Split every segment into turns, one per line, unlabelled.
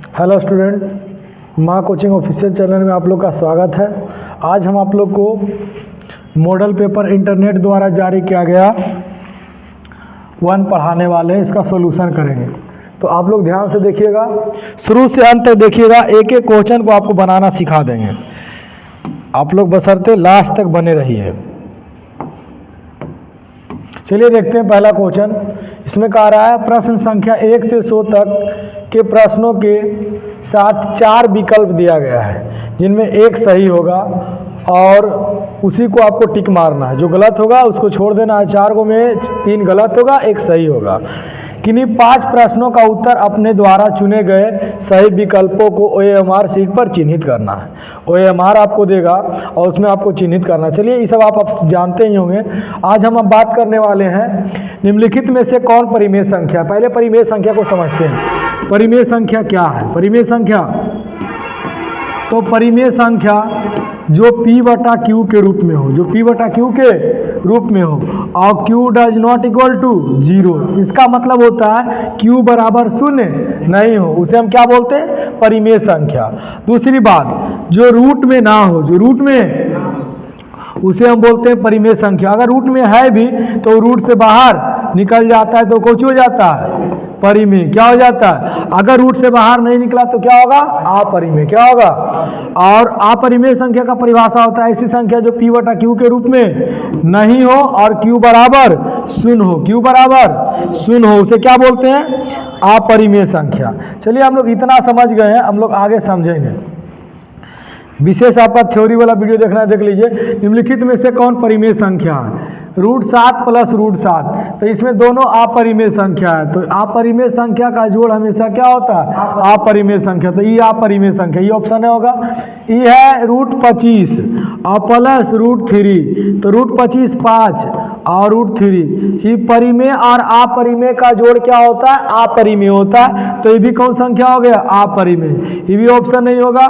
Hello student, माँ coaching official channel में आप लोग का स्वागत है। आज हम आप लोग को मॉडल पेपर इंटरनेट द्वारा जारी किया गया 1 पढ़ाने वाले हैं, इसका सॉल्यूशन करेंगे। तो आप लोग ध्यान से देखिएगा, शुरू से अंत तक देखिएगा, एक एक क्वेश्चन को आपको बनाना सिखा देंगे। आप लोग बशर्ते लास्ट तक बने रहिए। चलिए देखते हैं पहला क्वेश्चन। इसमें कह रहा है प्रश्न संख्या 1 से 100 तक के प्रश्नों के साथ 4 विकल्प दिया गया है, जिनमें एक सही होगा और उसी को आपको टिक मारना है। जो गलत होगा उसको छोड़ देना है। 4 में 3 गलत होगा, 1 सही होगा। किन्हीं 5 प्रश्नों का उत्तर अपने द्वारा चुने गए सही विकल्पों को OMR शीट पर चिन्हित करना है। OMR आपको देगा और उसमें आपको चिन्हित करना। चलिए ये सब आप जानते ही होंगे। आज हम अब बात करने वाले हैं निम्नलिखित में से कौन परिमेय संख्या। पहले परिमेय संख्या को समझते हैं। परिमेय संख्या क्या है? परिमेय संख्या तो परिमेय संख्या जो P/Q के रूप में हो, जो P/Q के रूप में हो और Q does not equal to 0। इसका मतलब होता है Q बराबर 0 नहीं हो, उसे हम क्या बोलते हैं? परिमेय संख्या। दूसरी बात, जो रूट में ना हो, जो रूट में, उसे हम बोलते हैं परिमेय संख्या। अगर रूट में है भी तो रूट से बाहर निकल जाता है तो कौन हो जाता है? परिमेय। क्या हो जाता है? अगर रूट से बाहर नहीं निकला तो क्या होगा? अपरिमेय। क्या होगा? और अपरिमेय संख्या का परिभाषा होता है ऐसी संख्या जो P/Q के रूप में नहीं हो और Q बराबर 0 हो। Q बराबर 0 हो, उसे क्या बोलते हैं? अपरिमेय संख्या। चलिए हम लोग इतना समझ गए हैं, हम लोग आगे समझेंगे। विशेष आपका थ्योरी वाला वीडियो देखना है, देख लीजिए। निम्नलिखित में से कौन परिमेय संख्या है? √7 + √7, तो इसमें दोनों अपरिमेय संख्या है। तो अपरिमेय संख्या का जोड़ हमेशा क्या होता है? अपरिमेय संख्या। तो ये अपरिमेय संख्या, ये ऑप्शन है होगा। ये है √25 और प्लस √3, तो √25 5 और √3। ये परिमेय और अपरिमेय का जोड़ क्या होता है? अपरिमेय होता है। तो ये भी कौन संख्या हो गया? अपरिमेय। ये भी ऑप्शन नहीं होगा।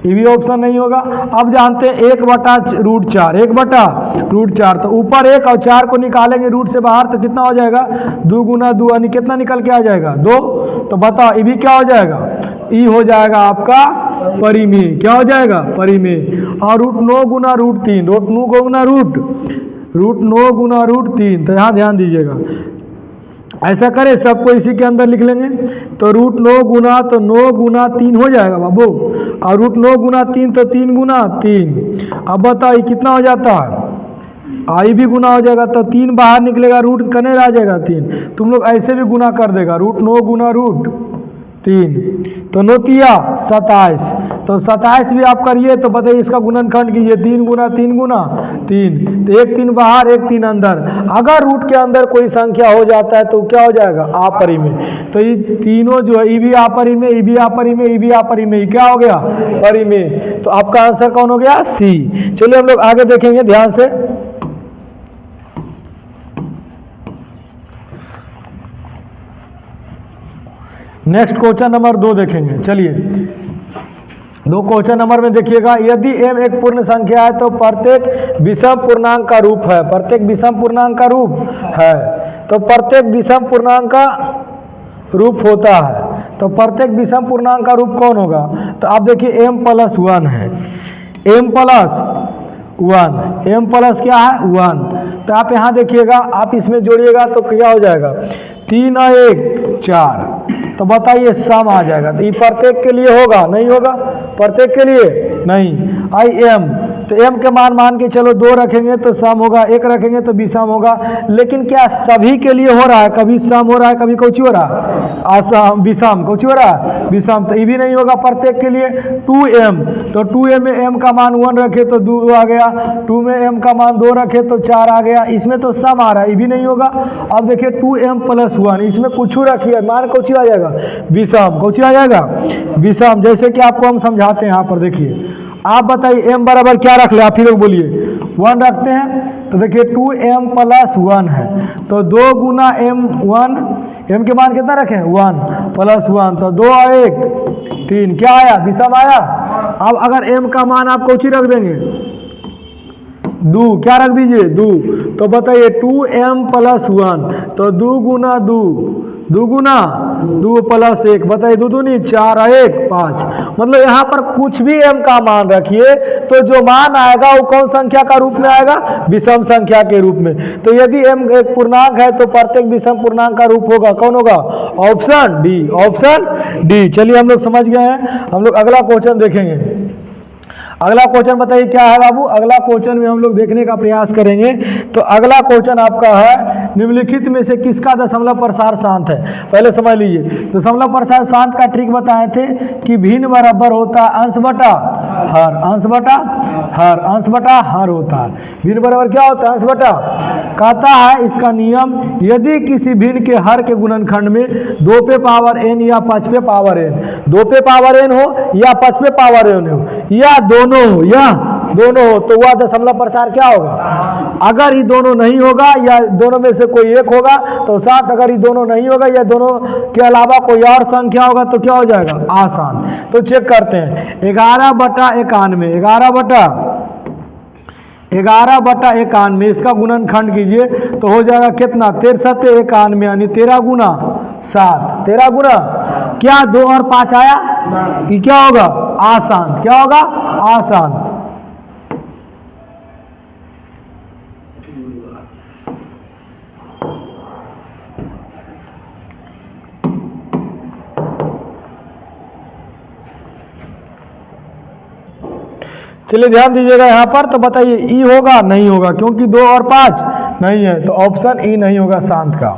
ये भी ऑप्शन नहीं होगा। अब जानते हैं 1/√4, 1/√4, तो ऊपर 1 और 4 को निकालेंगे रूट से बाहर तो कितना हो जाएगा? 2 × 2 यानी कितना निकल के आ जाएगा? 2। तो बताओ ये भी क्या हो जाएगा? ये हो जाएगा आपका परिमेय। क्या हो जाएगा? परिमेय। और √9 × √3, √9 × √3, तो यहाँ ध्यान दीजिएगा। ऐसा करें सबको इसी के अंदर लिख लेंगे। तो √9 गुना, तो 9 × 3 हो जाएगा बाबू, और √9 × 3 तो 3 × 3। अब बताओ ये कितना हो जाता है? आई भी गुना हो जाएगा, तो 3 बाहर निकलेगा, रूट कने रह जाएगा 3। तुम लोग ऐसे भी गुना कर देगा, √9 × √3, तो 9 × 27, तो 27 भी आप करिए तो बताइए इसका गुणनखंड कीजिए। 3 × 3 × 3, तो 1 3 बाहर, 1 3 अंदर। अगर रूट के अंदर कोई संख्या हो जाता है तो क्या हो जाएगा? अपरिमेय। तो ये तीनों जो है, ये भी अपरिमेय, ये भी अपरिमेय, ये भी अपरिमेय, क्या हो गया? परिमेय। तो आपका आंसर कौन हो गया? सी। चलिए हम लोग आगे देखेंगे ध्यान से। नेक्स्ट क्वेश्चन नंबर 2 देखेंगे। चलिए 2 क्वेश्चन नंबर में देखिएगा, यदि m एक पूर्ण संख्या है तो प्रत्येक विषम पूर्णांक का रूप है। प्रत्येक विषम पूर्णांक का रूप है, तो प्रत्येक विषम पूर्णांक का रूप होता है। तो प्रत्येक विषम पूर्णांक का रूप कौन होगा? तो आप देखिए m+1 है, m+1, m+ क्या है? 1। तो आप यहाँ देखिएगा, आप इसमें जोड़िएगा तो क्या हो जाएगा? 3 और 1 4, तो बताइए सम आ जाएगा। तो ये प्रत्येक के लिए होगा? नहीं होगा, प्रत्येक के लिए नहीं। m, तो m के मान के चलो 2 रखेंगे तो सम होगा, 1 रखेंगे तो विषम होगा। लेकिन क्या सभी के लिए हो रहा है? कभी सम हो रहा है, कभी कौची हो रहा है? असम, विषम। कौची हो रहा है? विषम। तो ये भी नहीं होगा प्रत्येक के लिए। 2m, तो 2m में m का मान 1 रखे तो 2 आ गया, 2 में m का मान 2 रखे तो 4 आ गया। इसमें तो सम आ रहा है, ये भी नहीं होगा। अब देखिए 2m+1, इसमें कुछ रखिए, मान कौची आ जाएगा? विषम। कौची आ जाएगा? विषम। जैसे कि आपको हम समझाते हैं यहाँ पर, देखिए आप बताइए m बराबर क्या रख ले? आप ही लोग बोलिए। 1 रखते हैं, तो देखिए 2m+1 है, तो 2 × m1, m के मान कितना रखें? 1 + 1, तो 2 और 1 3, क्या आया? विषम आया। अब अगर m का मान आप कौची रख देंगे? दो, क्या रख दीजिए, दो। तो बताइए 2m + 1, तो 2 × 2, 2 × 2 + 1, बताइए 2 दूनी 4 और 1 5। मतलब यहाँ पर कुछ भी m का मान रखिए तो जो मान आएगा वो कौन संख्या का रूप में आएगा, विषम संख्या के रूप में। तो यदि m एक पूर्णांक है तो प्रत्येक विषम पूर्णांक का रूप होगा, कौन होगा, ऑप्शन डी, ऑप्शन डी। चलिए हम लोग समझ गए हैं, हम लोग अगला क्वेश्चन देखेंगे। अगला क्वेश्चन बताइए क्या है बाबू, अगला क्वेश्चन में हम लोग देखने का प्रयास करेंगे। तो अगला क्वेश्चन आपका है निम्नलिखित में से किसका दशमलव प्रसार शांत है। पहले समझ लीजिए, दशमलव प्रसार शांत का ट्रिक बताए थे कि भिन्न बराबर होता है अंश बटा हर, अंश बटा हर, अंश बटा हर होता है। भिन्न बराबर क्या होता है, अंश बटा। कहता है इसका नियम, यदि किसी भिन्न के हर के गुणनखंड में 2 पे पावर n या 5 पे पावर n, 2 पे पावर n हो या 5 पे पावर n हो या दोनों हो, या दोनों हो, तो वह दशमलव प्रसार क्या होगा। अगर ये दोनों नहीं होगा या दोनों में से कोई एक होगा तो 7, अगर ये दोनों नहीं होगा या दोनों के अलावा कोई और संख्या होगा तो क्या हो जाएगा, आसान। तो चेक करते हैं, 11/91, 11/91, इसका गुणनखंड कीजिए तो हो जाएगा कितना, 6391, यानी 13 × 7, 13 गुना क्या 2 और 5 आया, ये क्या होगा, आसान। क्या होगा, आसान। चलिए ध्यान दीजिएगा यहाँ पर, तो बताइए ई होगा, नहीं होगा, क्योंकि 2 और 5 नहीं है, तो ऑप्शन ई नहीं होगा शांत का।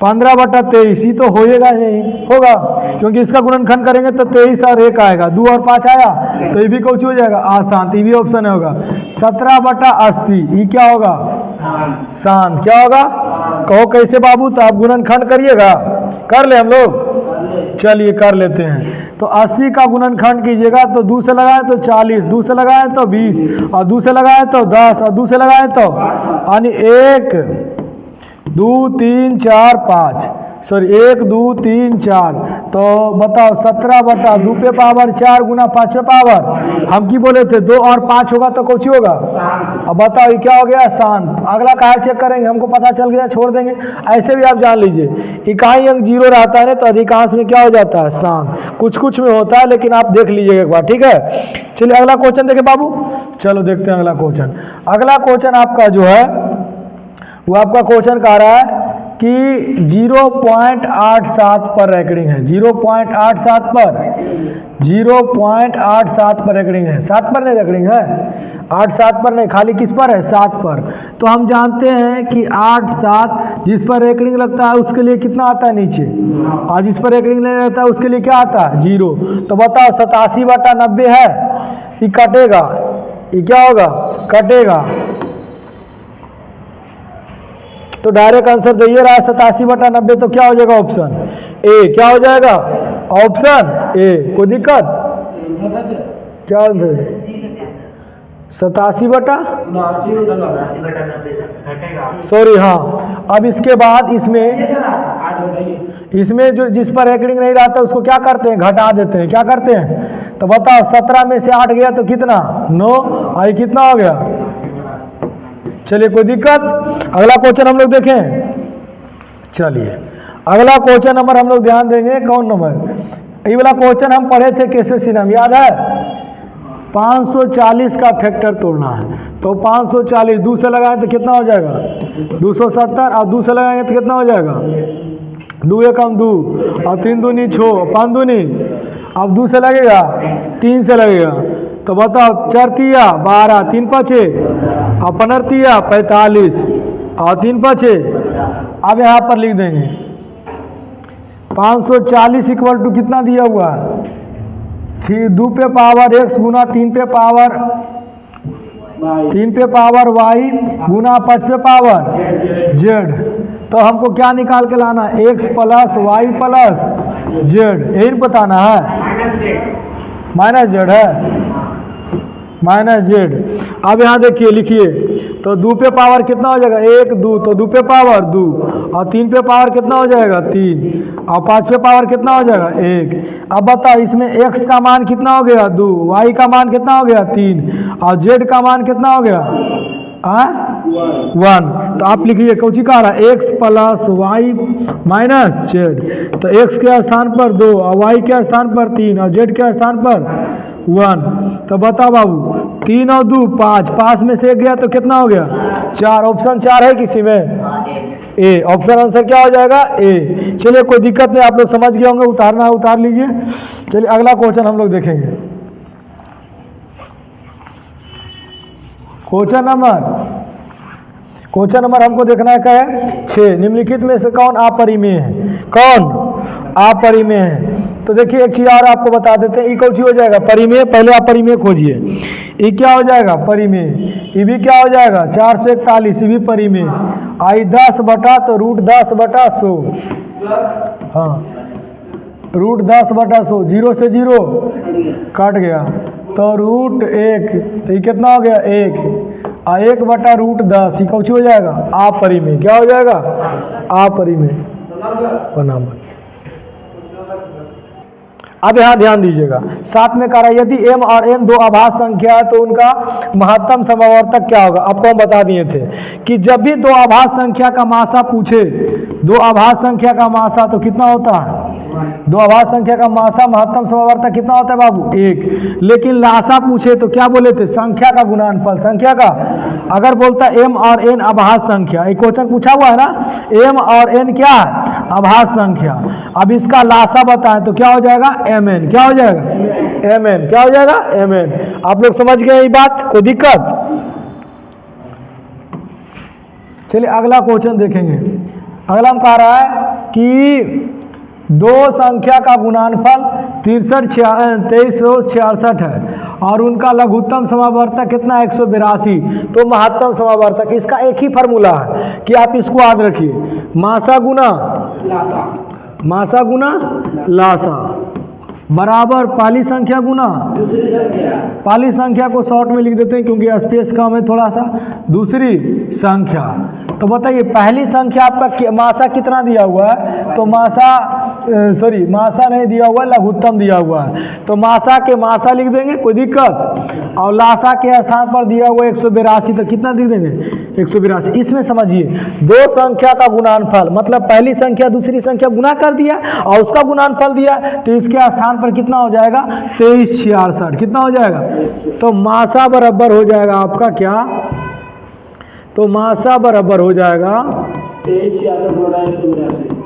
15/23 ही तो होएगा नहीं, होगा, क्योंकि इसका गुणनखंड करेंगे तो 23 और 1 आएगा, 2 और 5 आया तो ये भी कुछ हो जाएगा, आसान, ये भी ऑप्शन होगा। 17/80 ये क्या होगा, शांत। क्या होगा, कहो कैसे बाबू, तो आप गुणनखंड करिएगा, कर ले हम लोग, चलिए कर लेते हैं। तो 80 का गुणनखंड कीजिएगा तो 2 से लगाएं तो 40, 2 से लगाएं तो 20, और 2 से लगाएं तो 10, और 2 से लगाएं तो, यानी 1 2 3 4 5, सॉरी 1 2 3 4, तो बताओ 17/2 पे पावर 4 गुना 5 पे पावर, हम की बोले थे 2 और 5 होगा तो कुछ होगा। अब बताओ ये क्या हो गया, शांत। अगला कहा चेक करेंगे, हमको पता चल गया, छोड़ देंगे। ऐसे भी आप जान लीजिए इकाई अंक 0 रहता है ना तो अधिकांश में क्या हो जाता है, शांत। कुछ कुछ में होता है, लेकिन आप देख लीजिएगा एक बार, ठीक है। चलिए अगला क्वेश्चन देखें बाबू, चलो देखते हैं अगला क्वेश्चन। अगला क्वेश्चन आपका जो है वो आपका क्वेश्चन कह रहा है कि 0.87 पर रैकडिंग है, 0.87 पर, 0.87 पर रैकडिंग है, 7 पर नहीं रैकडिंग है, 8-7 पर नहीं, खाली किस पर है, 7 पर। तो हम जानते हैं कि 8-7 जिस पर रैकडिंग लगता है उसके लिए कितना आता है नीचे, और जिस पर रैकडिंग नहीं रहता है उसके लिए क्या आता है, 0। तो बताओ 87/90 है, ये कटेगा, ये क्या होगा, कटेगा। तो डायरेक्ट आंसर दिए रहा है 87/90, तो क्या हो जाएगा, ऑप्शन ए। क्या हो जाएगा, ऑप्शन ए। कोई दिक्कत, क्या 87/, सॉरी, हाँ। अब इसके बाद इसमें जो जिस पर रैकडिंग नहीं रहता उसको क्या करते हैं, घटा देते हैं। क्या करते हैं, तो बताओ 17 में से 8 गया तो कितना, 9, आई कितना हो गया। चलिए कोई दिक्कत। अगला क्वेश्चन हम लोग देखें, चलिए अगला क्वेश्चन नंबर हम लोग ध्यान देंगे, कौन नंबर, ये वाला क्वेश्चन हम पढ़े थे कैसे सिनम, याद है। 540 का फैक्टर तोड़ना है, तो 540 2 से लगाएं तो कितना हो जाएगा, 270, और 2 से लगाएंगे तो कितना हो जाएगा, 2 एकम 2, और 3 दूनी 6, 5 दूनी, अब 2 से लगेगा, 3 से लगेगा, तो बताओ 4 तिया 12, 3 5, और 15 तिया 45, और 3 5। अब यहाँ पर लिख देंगे 540 इक्वल टू कितना दिया हुआ है, 2 पे पावर x गुना 3 पे पावर y गुना 5 पे पावर z। तो हमको क्या निकाल के लाना है, x + y + z, यही बताना है, माइनस z है, माइनस z। अब यहाँ देखिए, लिखिए तो 2 पे पावर कितना हो जाएगा 1 2, तो 2 पे पावर 2, और 3 पे पावर कितना हो जाएगा 3, और 5 पे पावर कितना हो जाएगा 1। अब बताओ इसमें x का मान कितना हो गया 2, y का मान कितना हो गया 3, और z का मान कितना हो गया 1। तो आप लिखिए कौची कह रहा है x plus Y minus Z, तो x के स्थान पर 2 और y के स्थान पर 3 और z के स्थान पर 1। तो बताओ बाबू 3 और 2 5, 5 में से 1 गया तो कितना हो गया 4। ऑप्शन 4 है किसी में ए, ऑप्शन आंसर क्या हो जाएगा ए। चलिए कोई दिक्कत नहीं, आप लोग समझ गए होंगे, उतारना है उतार लीजिए। चलिए अगला क्वेश्चन हम लोग देखेंगे। क्वेश्चन नंबर हमको देखना है क्या है 6। निम्नलिखित में से कौन अपरिमेय है, कौन अपरिमेय है। तो देखिए एक चीज और आपको बता देते हैं, ई कौन सी हो जाएगा परिमेय, पहले अपरिमेय खोजिए। ई क्या हो जाएगा परिमेय, ई भी क्या हो जाएगा 441, ई भी परिमेय। आई 10 बटा तो रूट 10 बटा 100, हाँ रूट 10 बटा 100, 0 से 0 कट गया तो रूट 1, तो ये कितना हो गया 1, और 1 बटा रूट 10, ये कौन सी हो जाएगा अपरिमेय। क्या हो जाएगा अपरिमेय बराबर। अब यहाँ ध्यान दीजिएगा, साथ में कह रहा है यदि m और n दो आभास संख्या है तो उनका महत्तम समवर्तक क्या होगा। आपको हम बता दिए थे कि जब भी दो आभास संख्या का मासा पूछे, दो आभास संख्या का मासा तो कितना होता है, दो आभास संख्या का मासा महत्तम समवर्तक कितना होता है बाबू 1। लेकिन लासा पूछे तो क्या बोले थे संख्या का गुणनफल, संख्या का। अगर बोलता m और n आभास संख्या, एक क्वेश्चन पूछा हुआ है ना, m और n क्या है आभास संख्या, अब इसका लासा बताएं तो क्या हो जाएगा mn, क्या हो जाएगा mn, क्या हो जाएगा mn। आप लोग समझ गए ये बात, कोई दिक्कत। चलिए अगला क्वेश्चन देखेंगे। अगला हम कह रहा है कि दो संख्या का गुणनफल 2366 है और उनका लघुत्तम समावर्तक कितना 182, तो महत्तम समावर्तक। इसका एक ही फार्मूला है कि आप इसको याद रखिए, मासा गुना लासा बराबर पहली संख्या गुना पहली संख्या को शॉर्ट में लिख देते हैं क्योंकि स्पेस कम है थोड़ा सा, दूसरी संख्या। तो बताइए पहली संख्या आपका मासा कितना दिया हुआ है, तो मासा मासा नहीं दिया हुआ है, लघुत्तम दिया हुआ है, तो मासा के मासा लिख देंगे, कोई दिक्कत। और लासा के स्थान पर दिया हुआ 182, तो कितना लिख देंगे 182। इसमें समझिए दो संख्या का गुणनफल, मतलब पहली संख्या दूसरी संख्या गुना कर दिया और उसका गुणनफल दिया, तो इसके स्थान पर कितना हो जाएगा 2366, कितना हो जाएगा। तो मासा बराबर हो जाएगा आपका क्या, तो मासा बराबर हो जाएगा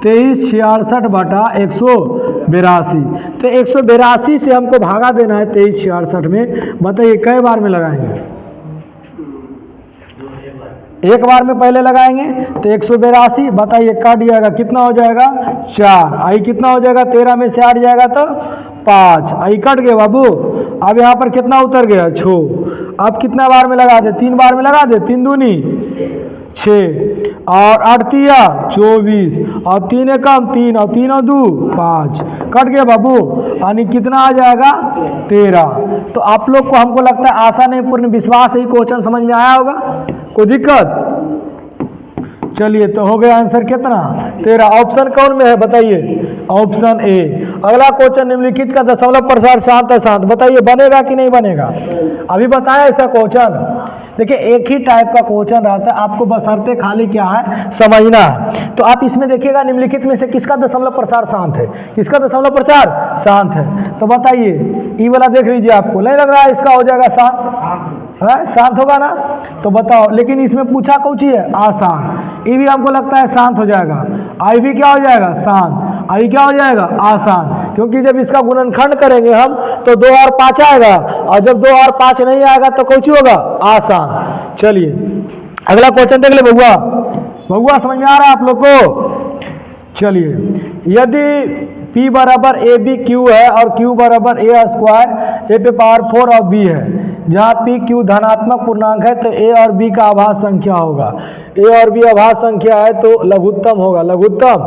2366 बटा 182। तो 182 से हमको भागा देना है 2366 में। बताइए कई बार में लगाएंगे, एक बार में पहले लगाएंगे तो 182, बताइए कट जाएगा कितना हो जाएगा 4, आई कितना हो जाएगा 13 में से 8 जाएगा तो 5, आई कट गया बाबू। अब यहाँ पर कितना उतर गया 6, अब कितना बार में लगा दे 3 बार में लगा दे, 3 दूनी 6 और 8 तिया 24 और 3 एकम 3 और 3 और 2 5, कट गया बाबू, यानी कितना आ जाएगा 13। तो आप लोग को हमको लगता है आशा नहीं पूर्ण विश्वास है क्वेश्चन समझ में आया होगा, कोई दिक्कत। चलिए तो हो गया आंसर कितना 13। ऑप्शन कौन में है बताइए, ऑप्शन ए। अगला क्वेश्चन निम्नलिखित का दशमलव प्रसार शांत अशांत, बताइए बनेगा कि नहीं बनेगा। अभी बताया ऐसा क्वेश्चन, देखिए एक ही टाइप का क्वेश्चन रहता है, आपको बशर्ते खाली क्या है समझना है। तो आप इसमें देखिएगा निम्नलिखित में से किसका दशमलव प्रसार शांत है, किसका दशमलव प्रसार शांत है। तो बताइए ई वाला देख लीजिए, आपको नहीं लग रहा है इसका हो जाएगा शांत है, शांत होगा ना। तो बताओ, लेकिन इसमें पूछा कौन सी है आसान, ये भी हमको लगता है शांत हो जाएगा। आई भी क्या हो जाएगा शांत, आई क्या हो जाएगा आसान, क्योंकि जब इसका गुणनखंड करेंगे हम तो 2 और 5 आएगा, और जब 2 और 5 नहीं आएगा तो कौन सी होगा आसान। चलिए अगला क्वेश्चन देख ले बउआ, बउआ समझ में आ रहा है आप लोग को। चलिए यदि P बराबर ए बी क्यू है और Q बराबर ए स्क्वायर ए पे पावर 4 और B है, जहाँ P Q धनात्मक पूर्णांक है तो A और B का आभास संख्या होगा, A और B आभास संख्या है तो लघुत्तम होगा, लघुत्तम।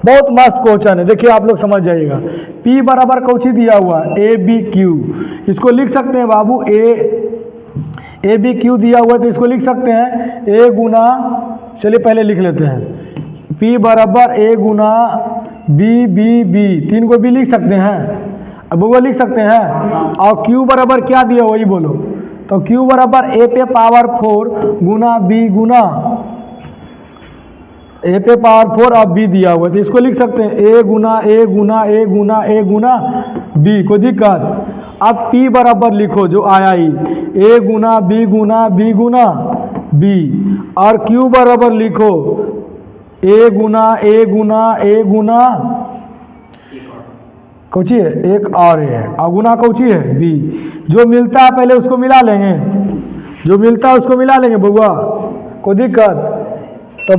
बहुत मस्त क्वेश्चन है, देखिए आप लोग समझ जाइएगा। P बराबर कौन सी दिया हुआ है ए बी क्यू, इसको लिख सकते हैं बाबू ए बी क्यू दिया हुआ है तो इसको लिख सकते हैं ए गुना, चलिए पहले लिख लेते हैं P बराबर ए गुना बी बी बी, 3 को भी लिख सकते हैं, अब वो लिख सकते हैं। और Q बराबर क्या दिया वही बोलो, तो Q बराबर ए पे पावर 4 गुना बी गुना ए पे पावर 4 और बी दिया हुआ है तो इसको लिख सकते हैं ए गुना ए गुना ए गुना ए गुना बी, कोई दिक्कत। अब P बराबर लिखो जो आया ही ए गुना बी गुना बी, और Q बराबर लिखो ए गुना कौची है, एक और है और गुना कौची है बी। जो मिलता है पहले उसको मिला लेंगे, जो मिलता है उसको मिला लेंगे बउआ, कोई दिक्कत। तो